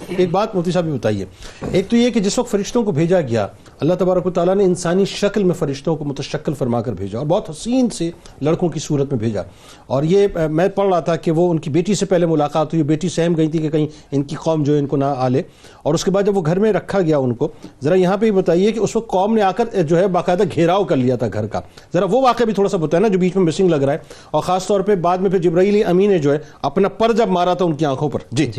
ایک بات مفتی صاحب بھی بتائیے، ایک تو یہ کہ جس وقت فرشتوں کو بھیجا گیا اللہ تبارک و تعالیٰ نے انسانی شکل میں فرشتوں کو متشکل فرما کر بھیجا اور بہت حسین سے لڑکوں کی صورت میں بھیجا. اور یہ میں پڑھ رہا تھا کہ وہ ان کی بیٹی سے پہلے ملاقات ہوئی، بیٹی سہم گئی تھی کہ کہیں ان کی قوم جو ان کو نہ آلے، اور اس کے بعد جب وہ گھر میں رکھا گیا ان کو، ذرا یہاں پہ یہ بتائیے کہ اس وقت قوم نے آ کر جو ہے باقاعدہ گھیراؤ کر لیا تھا گھر کا، ذرا وہ واقعہ بھی تھوڑا سا بتائیں نا جو بیچ میں مسنگ لگ رہا ہے، اور خاص طور پہ بعد میں پھر جبرائیل امین نے جو ہے اپنا پر جب مارا تھا ان کی آنکھوں پر. جی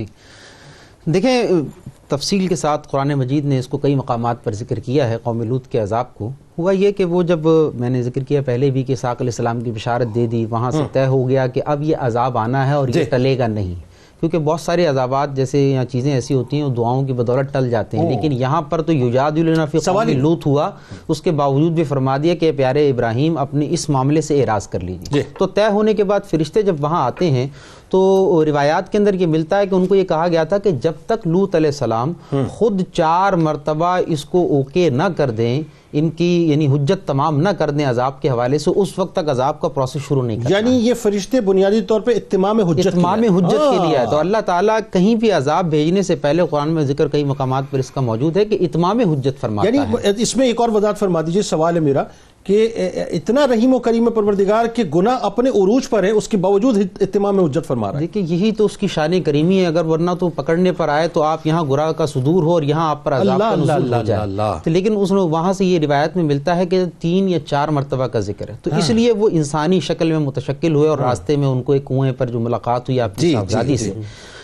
دیکھیں تفصیل کے ساتھ قرآن مجید نے اس کو کئی مقامات پر ذکر کیا ہے. قوم لوط کے عذاب کو ہوا یہ کہ وہ جب میں نے ذکر کیا پہلے بھی کہ اسحاق علیہ السلام کی بشارت دے دی، وہاں سے طے ہو گیا کہ اب یہ عذاب آنا ہے اور یہ ٹلے گا نہیں، کیونکہ بہت سارے عذابات جیسے یا چیزیں ایسی ہوتی ہیں دعاؤں کی بدولت ٹل جاتے ہیں، لیکن یہاں پر تو یجادلون فی قوم لوط ہوا، اس کے باوجود بھی فرما دیا کہ پیارے ابراہیم اپنے اس معاملے سے اعراض کر لیجیے. تو طے ہونے کے بعد فرشتے جب وہاں آتے ہیں تو روایات کے اندر یہ ملتا ہے کہ ان کو یہ کہا گیا تھا کہ جب تک لوط علیہ السلام خود 4 مرتبہ اس کو اوکے نہ کر دیں، ان کی یعنی حجت تمام نہ کر دیں عذاب کے حوالے سے، اس وقت تک عذاب کا پروسیس شروع نہیں کرنا. یعنی یہ فرشتے بنیادی طور پہ اتمام حجت کے لیے ہے. تو اللہ تعالیٰ کہیں بھی عذاب بھیجنے سے پہلے قرآن میں ذکر کئی مقامات پر اس کا موجود ہے کہ اتمام حجت فرماتا ہے. یعنی اس میں ایک اور وضاحت فرما دیجیے، سوال ہے میرا کہ اتنا رحیم و کریم پروردگار کہ گناہ اپنے عروج پر ہے اس کے باوجود اتمام حجت فرما رہا ہے. دیکھیں یہی تو اس کی شان کریمی ہے، اگر ورنہ تو پکڑنے پر آئے تو آپ یہاں گناہ کا صدور ہو اور یہاں آپ پر عذاب کا نزول ہو جائے. لیکن اس نے وہاں سے یہ روایت میں ملتا ہے کہ 3 یا 4 مرتبہ کا ذکر ہے، تو اس لیے وہ انسانی شکل میں متشکل ہوئے اور راستے میں ان کو ایک کنویں پر جو ملاقات ہوئی آپ کی صاحبزادی سے.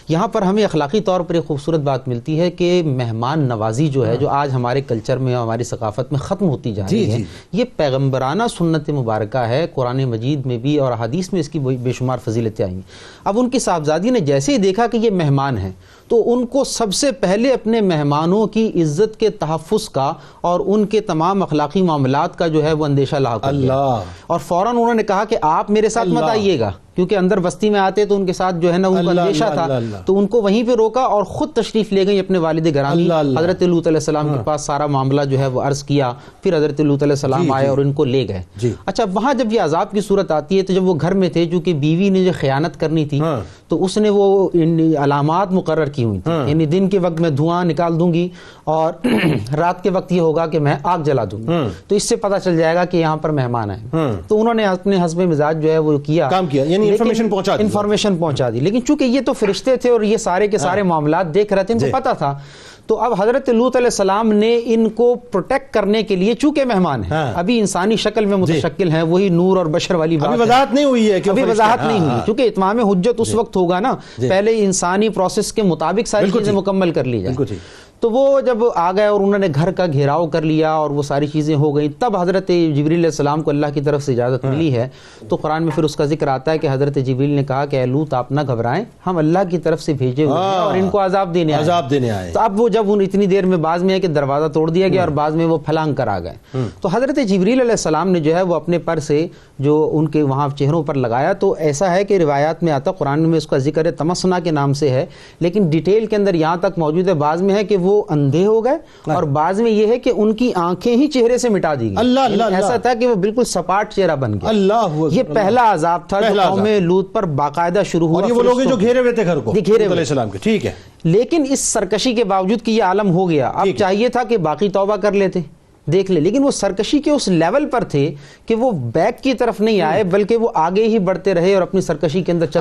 یہاں پر ہمیں اخلاقی طور پر ایک خوبصورت بات ملتی ہے کہ مہمان نوازی جو ہے جو آج ہمارے کلچر میں ہماری ثقافت میں ختم ہوتی جا رہی ہے، یہ پیغمبرانہ سنت مبارکہ ہے. قرآن مجید میں بھی اور احادیث میں اس کی بے شمار فضیلتیں آئیں. اب ان کی صاحبزادی نے جیسے ہی دیکھا کہ یہ مہمان ہیں تو ان کو سب سے پہلے اپنے مہمانوں کی عزت کے تحفظ کا اور ان کے تمام اخلاقی معاملات کا جو ہے وہ اندیشہ لاحق کیا، اور فوراً انہوں نے کہا کہ آپ میرے ساتھ مت آئیے گا، کیونکہ اندر بستی میں آتے تو ان کے ساتھ جو ہے نا ان کو اندیشہ تھا، تو ان کو وہیں پہ روکا اور خود تشریف لے گئی اپنے والد گرامی حضرت لوط علیہ السلام کے پاس. سارا معاملہ جو ہے وہ عرض کیا، پھر حضرت لوط علیہ السلام آئے اور ان کو لے گئے. اچھا وہاں جب یہ عذاب کی صورت آتی ہے تو جب وہ گھر میں تھے، چونکہ بیوی نے جو خیانت کرنی تھی تو اس نے وہ علامات مقرر کی ہوئی تھی، یعنی دن کے وقت میں دھواں نکال دوں گی اور رات کے وقت یہ ہوگا کہ میں آگ جلا دوں گی، تو اس سے پتہ چل جائے گا کہ یہاں پر مہمان ہیں. تو انہوں نے اپنے حسب مزاج جو ہے وہ کام کیا، یعنی انفارمیشن پہنچا دی. لیکن چونکہ یہ تو فرشتے تھے اور یہ سارے کے سارے معاملات دیکھ رہے تھے، ان کو پتہ تھا. تو اب حضرت لوط علیہ السلام نے ان کو پروٹیکٹ کرنے کے لیے، چونکہ مہمان ہیں ابھی انسانی شکل میں متشکل ہیں، وہی نور اور بشر والی بات، ابھی وضاحت نہیں ہوئی ہے، چونکہ اتمام حجت اس وقت ہوگا نا، پہلے انسانی پروسیس کے مطابق ساری چیزیں مکمل کر لی جائیں. تو وہ جب آ گئے اور انہوں نے گھر کا گھیراؤ کر لیا اور وہ ساری چیزیں ہو گئیں، تب حضرت جبریل علیہ السلام کو اللہ کی طرف سے اجازت ملی ہے. تو قرآن میں پھر اس کا ذکر آتا ہے کہ حضرت جبریل نے کہا کہ اے لوط آپ نہ گھبرائیں، ہم اللہ کی طرف سے بھیجے ہوئے ہیں اور ان کو عذاب دینے آئے. تو اب وہ جب اتنی دیر میں بعض میں ہے کہ دروازہ توڑ دیا گیا اور بعض میں وہ پھلانگ کر آ گئے. تو حضرت جبریل علیہ السلام نے جو ہے وہ اپنے پر سے جو ان کے وہاں چہروں پر لگایا. تو ایسا ہے کہ روایات میں آتا، قرآن میں اس کا ذکر ہے تمسنا کے نام سے ہے، لیکن ڈیٹیل کے اندر یہاں تک موجود ہے، بعض میں ہے کہ وہ اندھے ہو گئے اور بعض میں یہ ہے کہ ان کی آنکھیں ہی چہرے سے مٹا دی گئی. ایسا تھا کہ وہ بالکل سپاٹ چہرہ بن گیا. یہ پہلا عذاب تھا جو قوم لوط پر باقاعدہ شروع ہوا. اور یہ وہ لوگ جو گھیرے ہوئے تھے گھر کو علیہ السلام کے، ٹھیک ہے. لیکن اس سرکشی کے باوجود کہ یہ عالم ہو گیا، اب چاہیے تھا کہ باقی توبہ کر لیتے، دیکھ لے، لیکن وہ سرکشی کے اس لیول پر تھے کہ وہ بیک کی طرف نہیں آئے بلکہ وہ آگے ہی بڑھتے رہے اور اپنی سرکشی کے اندر چلتے